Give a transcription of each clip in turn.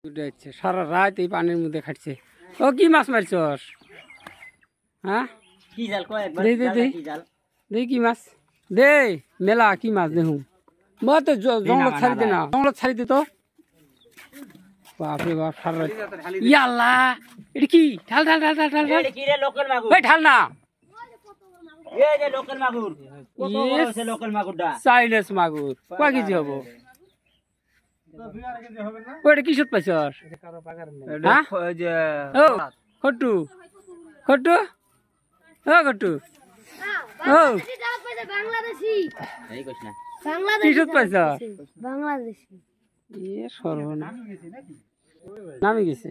উঠেছে সারা রাত এই পানির মধ্যে খাটছে। ও কি মাছ মারছস? হ্যাঁ কি জাল কয় একবার দে দে দে কি জাল দে কি মাছ দে মেলা কি মাছ দেখুন মত জঙ্গল ছাড়ি দে না জঙ্গল ছাড়ি দে তো বাপরে বাপ সারা রাত ইয়াল্লা এটা কি ঢাল ঢাল ঢাল ঢাল ঢাল এটা কি রে লোকাল মাগুর ওই ঢাল না এই যে লোকাল মাগুর কত বড় আছে লোকাল মাগুরটা চাইলেস মাগুর কয় কেজি হবো ওইটা কিসত পাইছস হ্যাঁ ও খট্টু খট্টু ও খট্টু ও বাংলাদেশি এই কইছ না কিসত পাইছ বাংলাদেশি এ সর্বনা নামি গেছে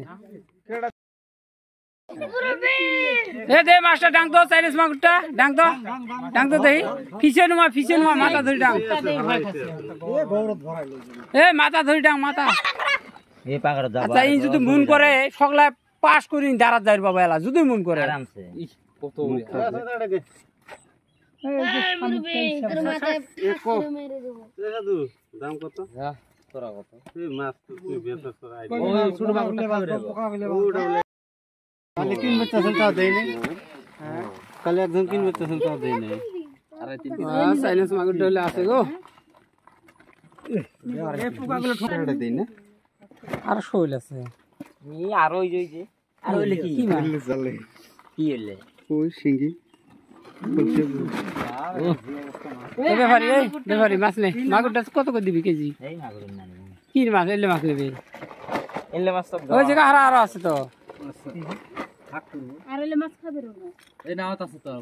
এ দে মাছটা ডাং তো চাইনিজ মাগুরটা ডাং তো দেই ফিসে নুমা মাথা ধরি ডাং এ মাথা ধরি ডাং মাথা এই পাগড় যাবা আচ্ছা এই যদি মন করে সকলা পাস করি দাঁড়াত যাই বাবা এলা যদি মন করে আরামসে কত দাম কত তোরা কত এই মাছ তুই বেচছ ওই ছোট মাগুরটা খাবে কালে কিনবে তখন তাও দেই নাই কালে একজন কিনবে তখন তাও দেই নাই আরে তিন চাইনিজ মাগুর ডলে আছে গো ঠোঁটা দেই না আর শৈল আছে নি আর ওই যে আর ওইলে কি কি মাছ চলে কি হইলে ওই সিঙ্গি এ ব্যাপারি মাছ নেই মাগুরটা কত করে দিবি কেজি এই মাগুর না কি মাছ এলে মাছ নেবে এলে মাছ তো ওই জায়গা আরো আছে তো আর হলে মাছ খাবে এই নাও আছে তো